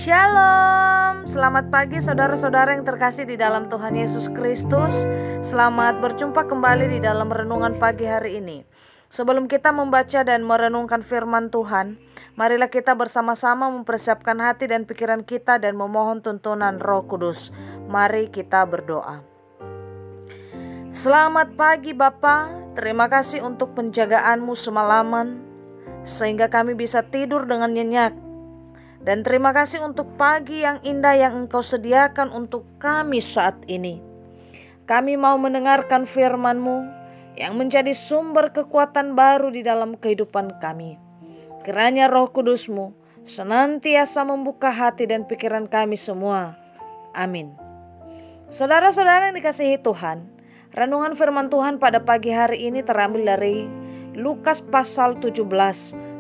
Shalom, selamat pagi saudara-saudara yang terkasih di dalam Tuhan Yesus Kristus. Selamat berjumpa kembali di dalam renungan pagi hari ini. Sebelum kita membaca dan merenungkan firman Tuhan, marilah kita bersama-sama mempersiapkan hati dan pikiran kita dan memohon tuntunan Roh Kudus. Mari kita berdoa. Selamat pagi Bapa, terima kasih untuk penjagaan-Mu semalaman sehingga kami bisa tidur dengan nyenyak. Dan terima kasih untuk pagi yang indah yang Engkau sediakan untuk kami saat ini. Kami mau mendengarkan firman-Mu yang menjadi sumber kekuatan baru di dalam kehidupan kami. Kiranya Roh Kudus-Mu senantiasa membuka hati dan pikiran kami semua. Amin. Saudara-saudara yang dikasihi Tuhan, renungan firman Tuhan pada pagi hari ini terambil dari Lukas pasal 17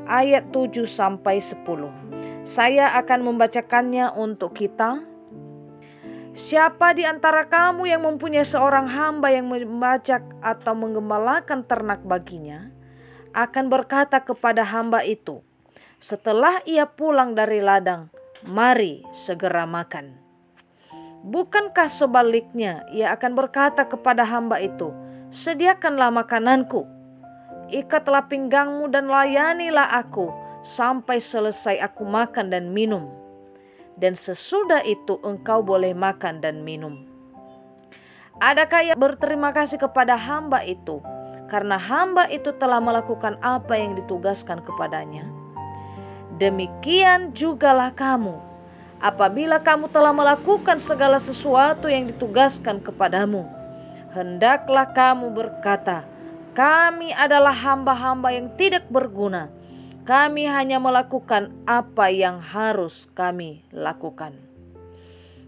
ayat 7 sampai 10. Saya akan membacakannya untuk kita. Siapa di antara kamu yang mempunyai seorang hamba yang membajak atau menggembalakan ternak baginya, akan berkata kepada hamba itu, setelah ia pulang dari ladang, mari segera makan. Bukankah sebaliknya ia akan berkata kepada hamba itu, sediakanlah makananku, ikatlah pinggangmu dan layanilah aku, sampai selesai aku makan dan minum, dan sesudah itu engkau boleh makan dan minum. Adakah ia berterima kasih kepada hamba itu karena hamba itu telah melakukan apa yang ditugaskan kepadanya? Demikian jugalah kamu, apabila kamu telah melakukan segala sesuatu yang ditugaskan kepadamu, hendaklah kamu berkata, kami adalah hamba-hamba yang tidak berguna. Kami hanya melakukan apa yang harus kami lakukan.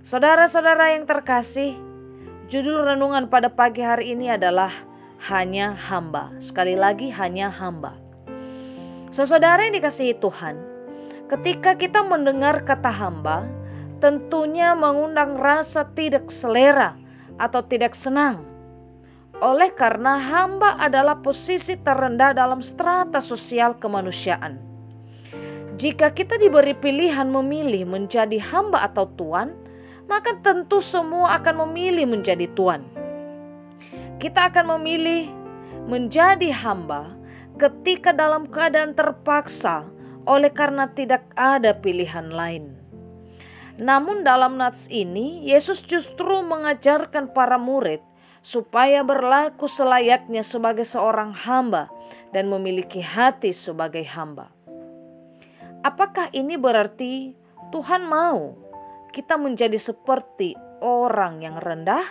Saudara-saudara yang terkasih, judul renungan pada pagi hari ini adalah hanya hamba. Sekali lagi, hanya hamba. Saudara yang dikasihi Tuhan, ketika kita mendengar kata hamba, tentunya mengundang rasa tidak selera atau tidak senang. Oleh karena hamba adalah posisi terendah dalam strata sosial kemanusiaan. Jika kita diberi pilihan memilih menjadi hamba atau tuan, maka tentu semua akan memilih menjadi tuan. Kita akan memilih menjadi hamba ketika dalam keadaan terpaksa oleh karena tidak ada pilihan lain. Namun dalam nats ini, Yesus justru mengajarkan para murid supaya berlaku selayaknya sebagai seorang hamba dan memiliki hati sebagai hamba. Apakah ini berarti Tuhan mau kita menjadi seperti orang yang rendah?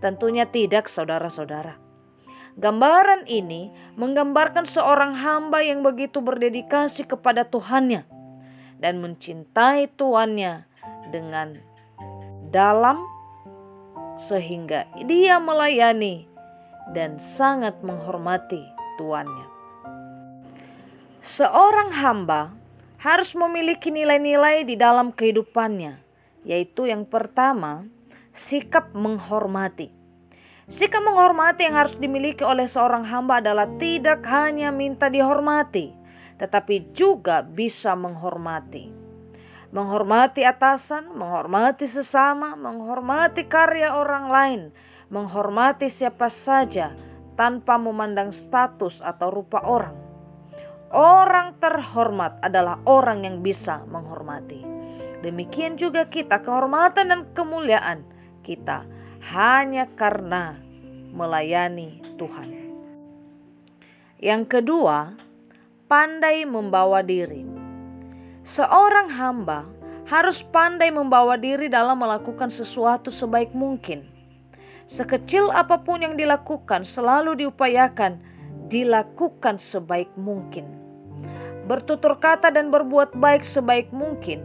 Tentunya tidak, saudara-saudara. Gambaran ini menggambarkan seorang hamba yang begitu berdedikasi kepada Tuhannya dan mencintai tuannya dengan dalam, sehingga dia melayani dan sangat menghormati tuannya. Seorang hamba harus memiliki nilai-nilai di dalam kehidupannya, yaitu yang pertama, sikap menghormati. Sikap menghormati yang harus dimiliki oleh seorang hamba adalah tidak hanya minta dihormati, tetapi juga bisa menghormati. Menghormati atasan, menghormati sesama, menghormati karya orang lain, menghormati siapa saja tanpa memandang status atau rupa orang. Orang terhormat adalah orang yang bisa menghormati. Demikian juga kita, kehormatan dan kemuliaan kita hanya karena melayani Tuhan. Yang kedua, pandai membawa diri. Seorang hamba harus pandai membawa diri dalam melakukan sesuatu sebaik mungkin. Sekecil apapun yang dilakukan selalu diupayakan dilakukan sebaik mungkin. Bertutur kata dan berbuat baik sebaik mungkin.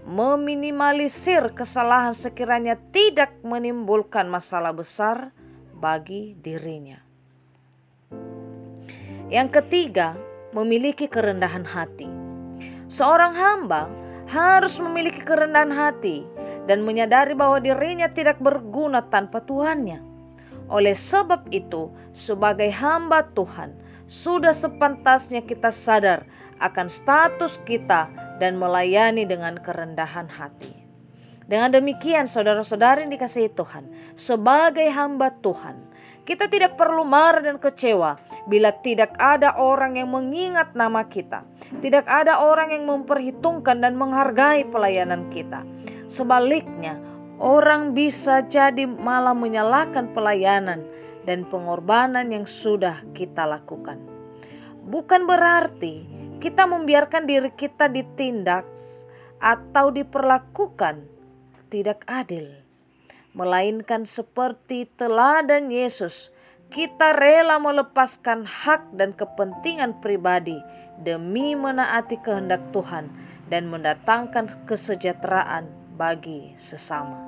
Meminimalisir kesalahan sekiranya tidak menimbulkan masalah besar bagi dirinya. Yang ketiga, memiliki kerendahan hati. Seorang hamba harus memiliki kerendahan hati dan menyadari bahwa dirinya tidak berguna tanpa Tuhannya. Oleh sebab itu, sebagai hamba Tuhan, sudah sepantasnya kita sadar akan status kita dan melayani dengan kerendahan hati. Dengan demikian saudara-saudari yang dikasihi Tuhan, sebagai hamba Tuhan, kita tidak perlu marah dan kecewa bila tidak ada orang yang mengingat nama kita. Tidak ada orang yang memperhitungkan dan menghargai pelayanan kita. Sebaliknya, orang bisa jadi malah menyalahkan pelayanan dan pengorbanan yang sudah kita lakukan. Bukan berarti kita membiarkan diri kita ditindak atau diperlakukan tidak adil, melainkan seperti teladan Yesus, kita rela melepaskan hak dan kepentingan pribadi demi menaati kehendak Tuhan dan mendatangkan kesejahteraan bagi sesama.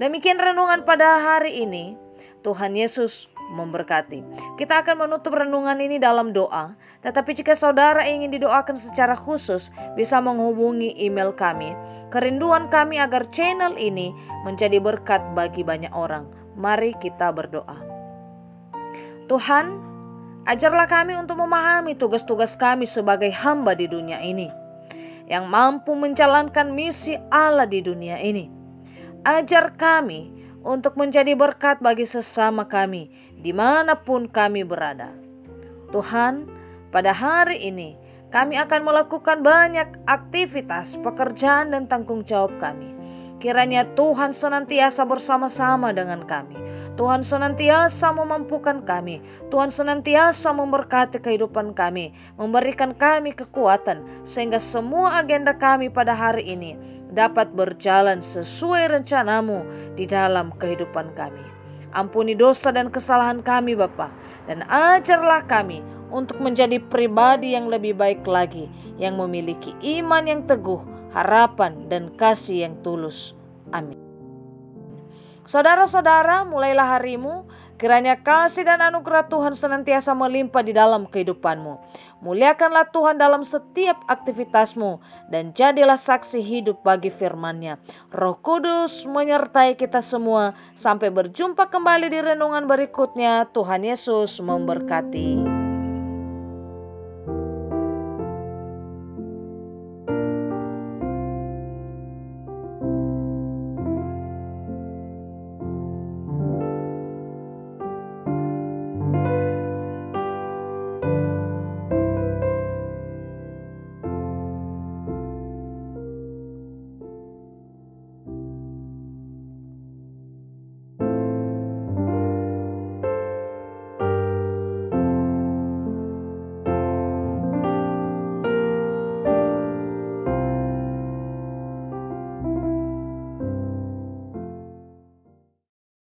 Demikian renungan pada hari ini. Tuhan Yesus memberkati. Kita akan menutup renungan ini dalam doa. Tetapi jika saudara ingin didoakan secara khusus, bisa menghubungi email kami. Kerinduan kami agar channel ini menjadi berkat bagi banyak orang. Mari kita berdoa. Tuhan, ajarlah kami untuk memahami tugas-tugas kami sebagai hamba di dunia ini, yang mampu menjalankan misi Allah di dunia ini. Ajar kami untuk menjadi berkat bagi sesama kami dimanapun kami berada. Tuhan, pada hari ini kami akan melakukan banyak aktivitas, pekerjaan dan tanggung jawab kami. Kiranya Tuhan senantiasa bersama-sama dengan kami. Tuhan senantiasa memampukan kami. Tuhan senantiasa memberkati kehidupan kami, memberikan kami kekuatan sehingga semua agenda kami pada hari ini dapat berjalan sesuai rencanamu di dalam kehidupan kami. Ampuni dosa dan kesalahan kami Bapa, dan ajarlah kami untuk menjadi pribadi yang lebih baik lagi, yang memiliki iman yang teguh, harapan dan kasih yang tulus. Amin. Saudara-saudara, mulailah harimu, kiranya kasih dan anugerah Tuhan senantiasa melimpah di dalam kehidupanmu. Muliakanlah Tuhan dalam setiap aktivitasmu dan jadilah saksi hidup bagi firman-Nya. Roh Kudus menyertai kita semua. Sampai berjumpa kembali di renungan berikutnya. Tuhan Yesus memberkati.